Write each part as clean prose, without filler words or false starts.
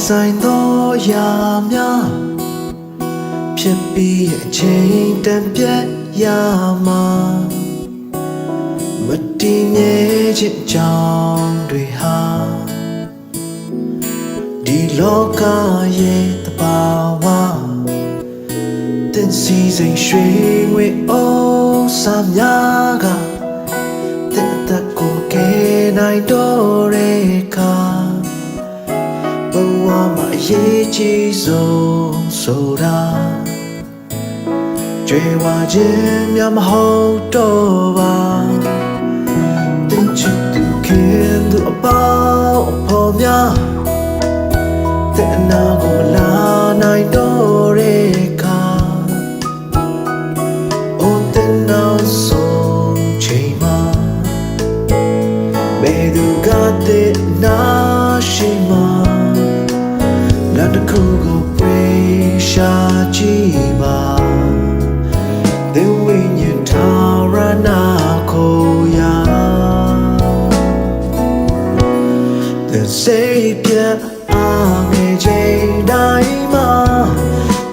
ဆိုင်သောရာများဖြစ်ပြီးအချိန်တန်ပြတ်ရမှာမတည်မြဲခြင်းကြောင့်တွေဟာဒီလောကရဲ့တဘာဝတင်စီစိမ်ရွှေငွေအိုးစာများကတဲ့ကိုကဲ နိုင်တော့တဲ့အခါဘဝမှာအရေးကြီးဆုံးဆိုတာကြွယ်ဝခြင်းများမဟုတ်တော့ပါတင်ချစ်သူခင်သူအပေါင်းအဖော်များတဲ့အနာကိုမလာနိုင်တော့တဲ့အခါအိုတဲ့နောက်ဆုံးချိန်မှာဘယ်သူကတဲ့နာရှိမှာလမ်းတစ်ခုကိုပြေးရှာကြည့်ပါ The wind you tarana koya The savior ame jai ma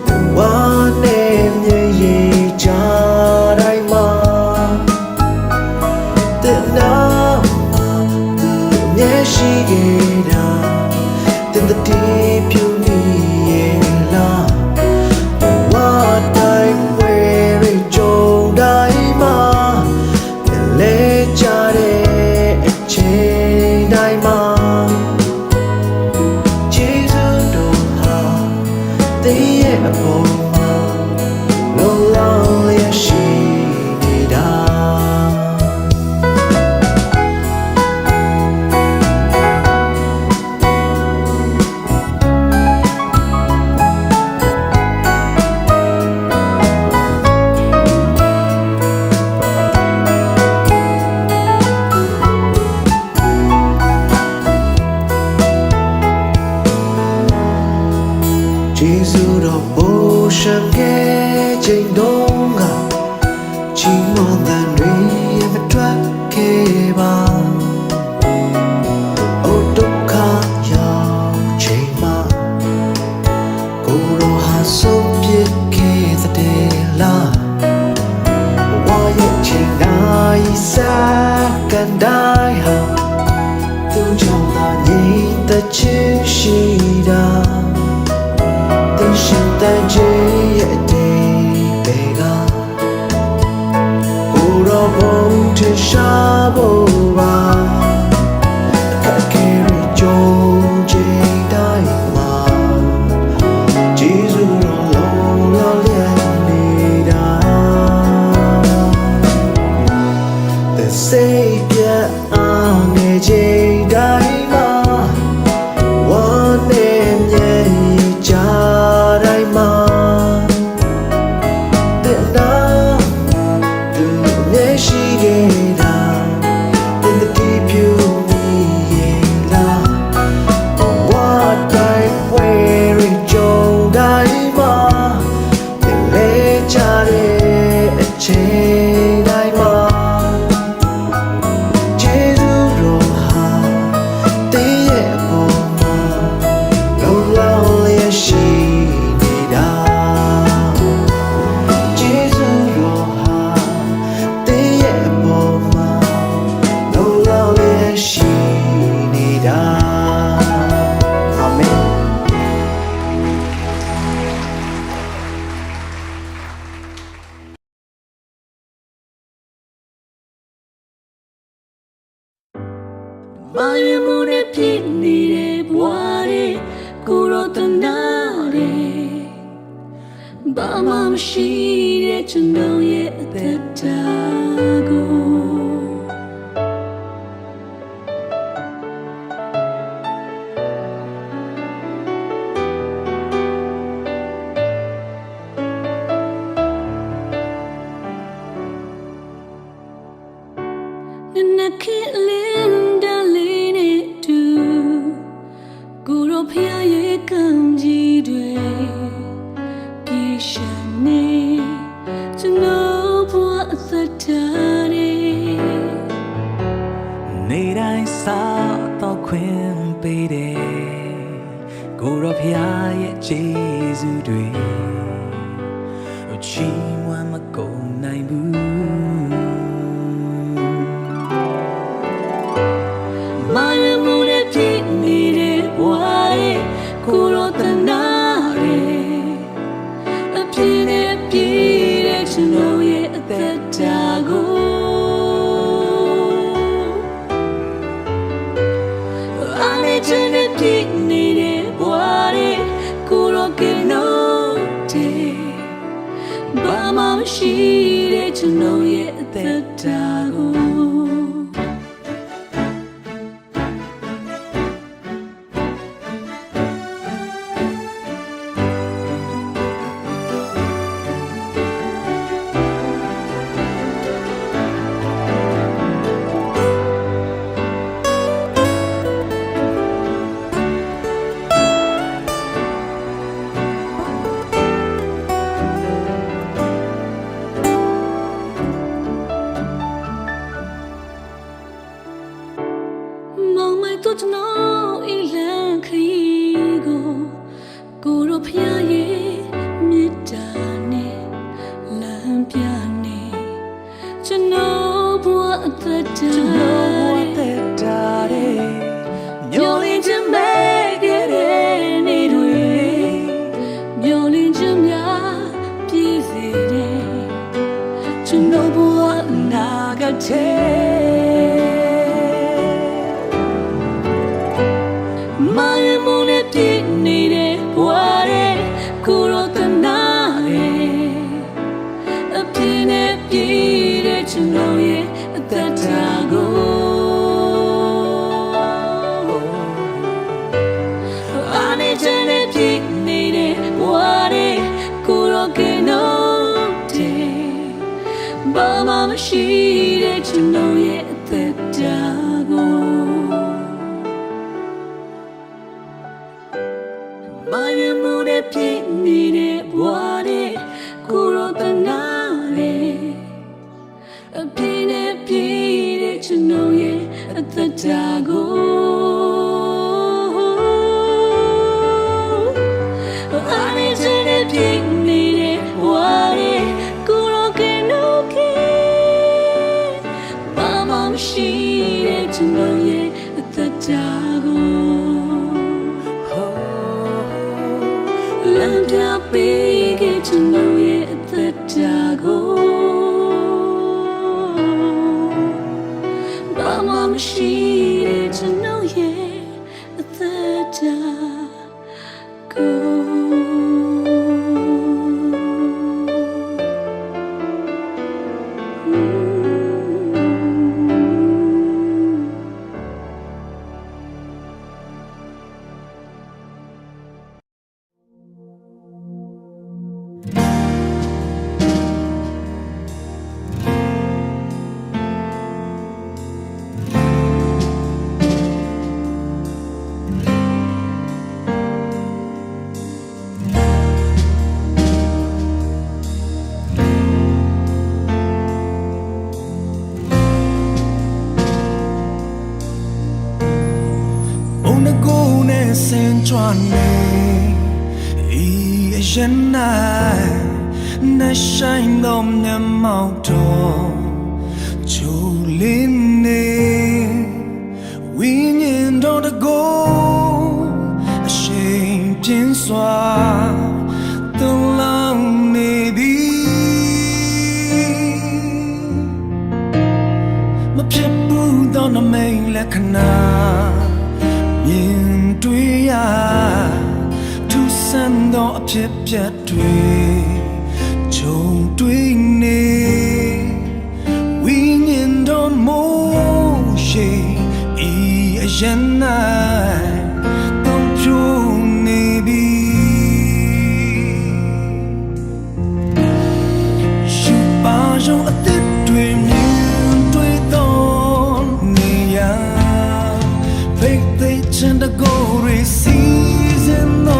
The one name ye jai ma The now the she geda Then the deep you need la What I wear Jesus the ocean ke chain donga chi mon than dwi ever twat ke ba o dukha ya chain ma ko ro ha so pit ke the la wa ye chain dai sa kan dai ha tu chong da ni ta chi shi daရှင်တန်ခြင်းရဲ့အတိတ်တွေကကိုရောဘုံထရှားဖို့ပါအခက်ခဲတွေကြုံချိန်တိုင်းမှာဂျေဇုတော်လုံးလောက်လျက်နေတာ The Savior အားငယ်ချိန်တိုင်းမှာဝမ်းနဲ့မြဲကြမာယမုန်နဲ့ဖြစ်နေတဲ့ဘဝတွေကိုရောတနာတယ်ဘာမှမရှိတဲ့ကျွန်တော်ရဲ့အသက်တာကိုနခေလင်းတလေးနဲ့တူကိုရောဖျားရဲ့ကံကြီးတွေပြေရှာနေကျွန်တော်ဘဝအသက်တာနေတိုင်းစားတော့ခွင့်ပေးတယ်ကိုရောဖျားရဲ့ဂျေဇုတွေချီးမွမ်းမကုန်နိုင်ဘူးမာယမုန်နဲ့ဖြစ်နေတဲ့ဘဝကိုရောတနာတယ်အပြည့်နဲ့ပြည့်တဲ့ကျွန်တော်ရဲ့အသက်တာကို ကျွန်တော်ရဲ့အသက်တာကိုမောင်မိုက်တို့ကျွန်တော်အလံခရီးကိုရောဖျားရဲ့မြစ်တာနဲ့လမ်းပြနေကျွန်တော်ဘဝအသက်တာမျိုးလင်းချင်မဲ့ခဲ့တဲ့နေ့တွေမျိုးလင်းချင်များပြည့်စေတယ်ကျွန်တော်ဘဝအနာဂတ်မာယမုန်နဲ့ပြည့်နေတဲ့ဘဝရဲ့ကိုရောတနာရဲ့အပြည့်နဲ့ပြည့်တဲ့ကျွန်တော်ရဲ့အသက်တာကိုအနေနဲ့ပြည့်နေတဲ့ဘဝရဲ့ကိုရောကဲနော်တဲ့ဘာမှမရှိတဲ့ကျွန်တော်ရဲ့အသက်တာကိုမာယမုန်နဲ့ပြည့်နေတဲ့ဘဝရဲ့ကိုရောတနာရဲ့အပြည့်နဲ့ပြည့်တဲ့ကျွန်တော်ရဲ့အသက်တာကိုအနေနဲ့ပြည့်နေတဲ့ဘဝရဲ့ကိုရောကဲနော်ဘာမှမရှိတဲ့ကျွန်တော်ရဲ့အသက်တာကိုလမ်းပြပေးခဲ့ကျွန်တော်ရဲ့အသက်တာကိုဘာမှမရှိတဲ့ကျွန်တော်ရဲ့အသက်တာကို人爱那山东的毛头就连你为年头的歌谁偏耍都让你比我骗不到那没来看那面对呀三道撇撇对，就对你，为年的某些一人爱，都就你比，就把肉的对面对到你呀，非得真的够瑞西人哦。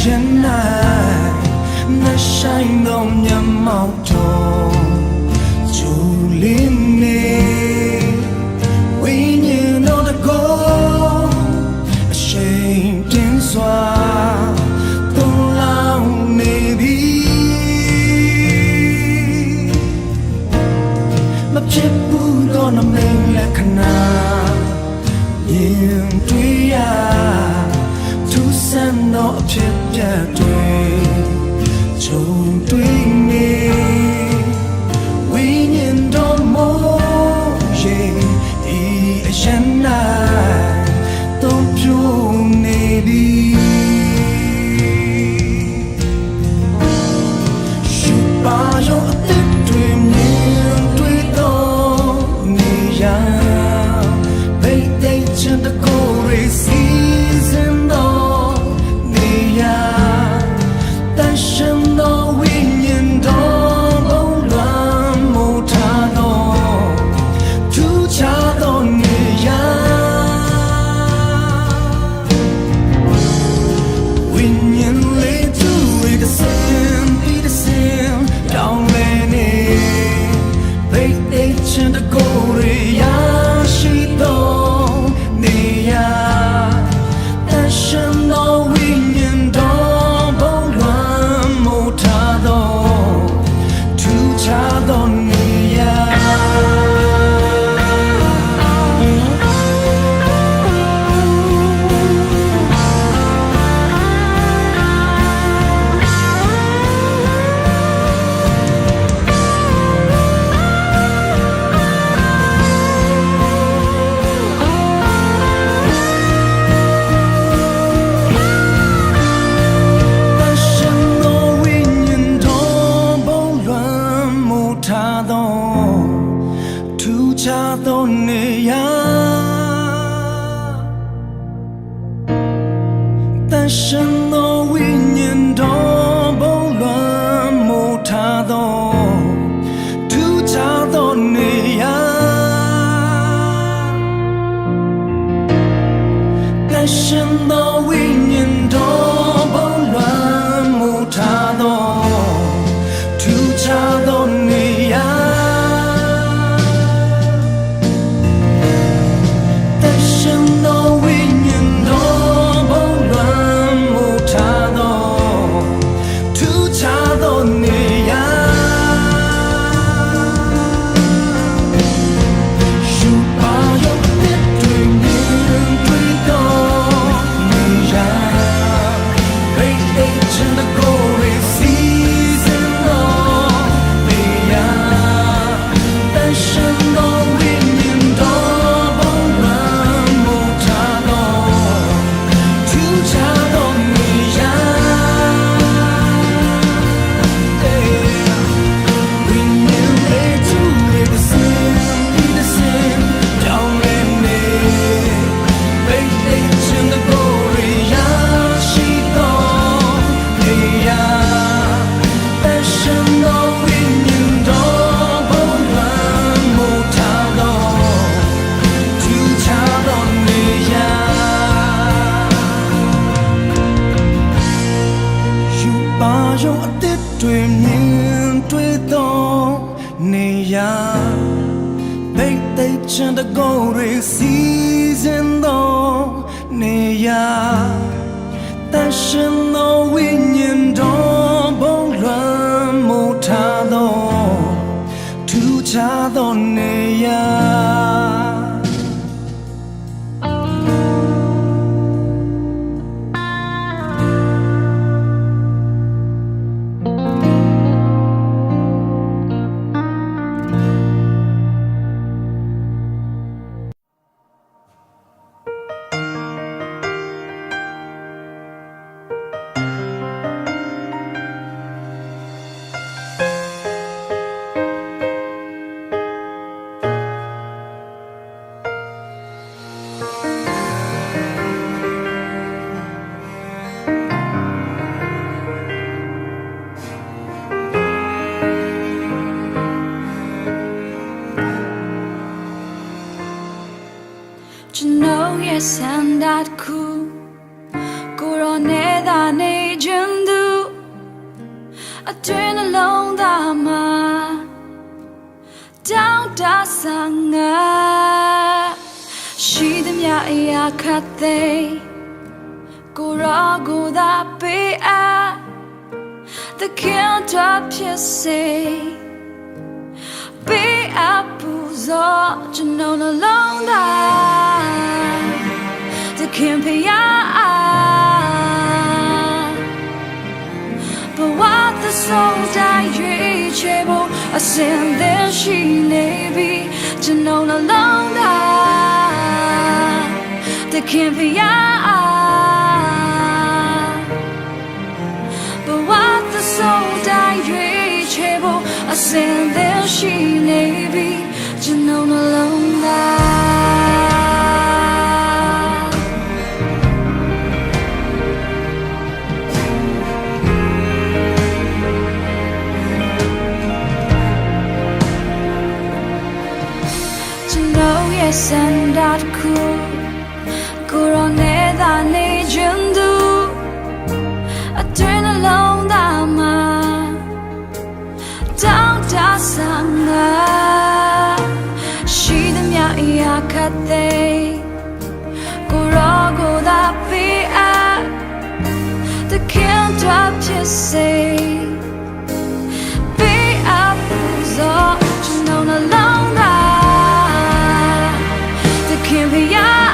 人爱那山东的毛ဖြစ်ဘူးတော့နမင်းလက္ခဏာမြင်တွေ့ရသူစံတော့အဖြစ်ပြတ်တွေဂျုံတွေ့နေဝိညာဉ်တော်မို့ရဲ့ဒီအရန်နိုင်တော့ပြိုနေပြီရှုပါရောအသက်တွေမြင်တွေ့တော့နေရဘိတ်သိချင်တဲ့ကိုယ်ရေး season တော့နေရတန်ရှင်တော့ဝိညာဉ်တော်ဘုံလွမ်းမို့ထားတော့သူချတော့နေရဝိညာဉ်လေးသူရဲ့စင်ဒီစင်တောင်းလဲနေဘိတ်သိချင်တဲ့ကိုယ်ရေးရရှိတော့နေရတန်ရှင်တော့ဝိညာဉ်တော်ဘုံလွမ်းမို့ထားတော့သူချတော့နေရတော့နေရတန်ရှင်သောဝိညာဉ်တော်ဘုံလွမ်းမို့ထားတော့သူချတော့နေရတန်ရှင်သောဝိညာဉ်တော်ဘုံလွမ်းမို့ထားတော့သူချတော့နေရရုံအတစ်တွေမြင်တွေ့တော့နေရဘိတ်သိချင်တဲ့ကိုယ်ရေး season တော့နေရတန်ရှင်သောဝိညာဉ်တော်ဘုံလွမ်းမို့ထားတော့သူချတော့နေရSandat ku Kurone da ne jundu Atwin along the ma Down da sanga She the mya ya kate Kura go da pe a The count up you say Be up သောကျွန်တော်နှလုံးသားသခင်ဖျားဘဝသဆုံးတိုင်းရွေးချယ်ဖို့အစဉ်သင်ရှိနေပြီကျွန်တော်နှလုံးသားသခင်ဖျားဘဝသဆုံးတိုင်းရွေးချယ်ဖို့အစဉ်သင်ရှိနေပြီကျွန်တော်နှလုံးသားကျွန်တော်ရဲ့စံတာတစ်ခုကိုရောနေတာနေခြင်းသူအတွင်းနှလုံးသားမှာတောင်းတဆန်းငါရှိသမျှအရာခတ်သိကိုရောကိုသာပေးအပ်သခင်တော်ဖြစ်စေပေးအပ်ဖို့သောကျွန်တော်နှလုံးသားသခင်ဖျား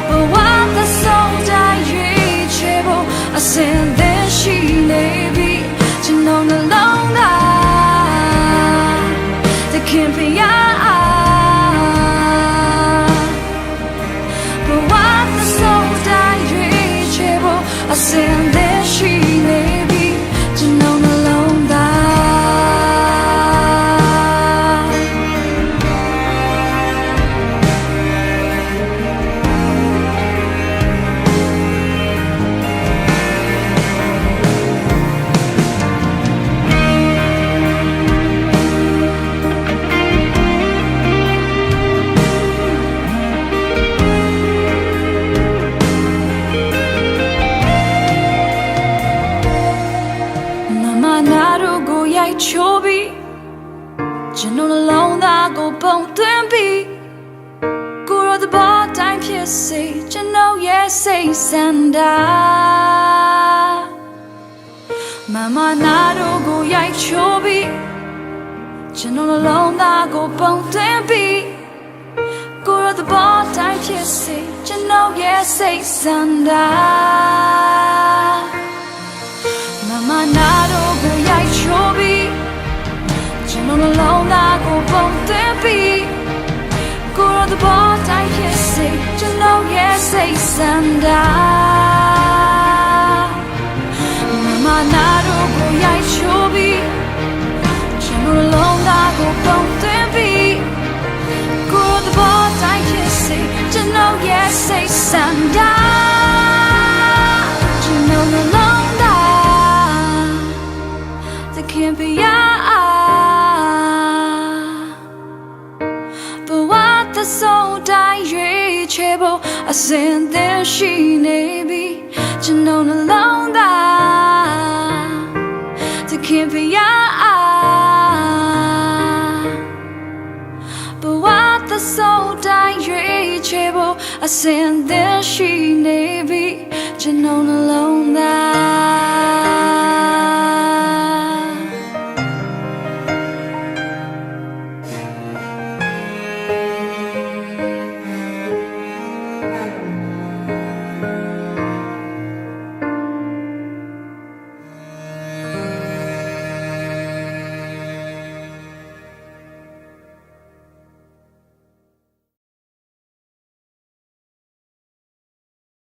ဘဝသဆုံးတိုင်းရွေးချယ်ဖို့အစဉ်သင်ရှိနေပြီကျွန်တော်နှလုံးသားသခင်ဖျားဘဝသဆုံးတိုင်းရွေးချယ်ဖို့အစဉ်သင်ရှိနေပြီကျွန်တော်နှလုံးသားချိုးပြီးကျွန်တော်နှလုံးသားကိုပုံသွင်းပြီးကိုရောသဘောတိုင်းဖြစ်စေကျွန်တော်ရဲ့စိတ်ဆန္ဒမမနာတို့ကိုရိုက်ချိုးပြီးကျွန်တော်နှလုံးသားကိုပုံသွင်းပြီးကိုရောသဘောတိုင်းဖြစ်စေကျွန်တော်ရဲ့စိတ်ဆန္ဒမမနာတို့ကိုရိုက်ချိုးပြီးကျွန်တော်နှလုံးသားကိုပုံသွင်းပြီးကိုရောသဘောတိုင်းဖြစ်စေကျွန်တော်ရဲ့စိတ်ဆန္ဒမမနာတို့ကိုရိုက်ချိုးပြီးကျွန်တော်နှလုံးသားကိုပုံသွင်းပြီးကိုရောသဘောတိုင်းဖြစ်စေကျွန်တော်ရဲ့စိတ်ဆန္ဒကျွန်တော်နှလုံးသားသခင်ဖျားသဆုံးတိုင်းရွေးချယ်ဖို့အစဉ်သင်ရှိနေပြီကျွန်တော်နှလုံးသားသခင်ဖျားဘဝသဆုံးတိုင်းရွေးချယ်ဖို့အစဉ်သင်ရှိနေပြီကျွန်တော်နှလုံး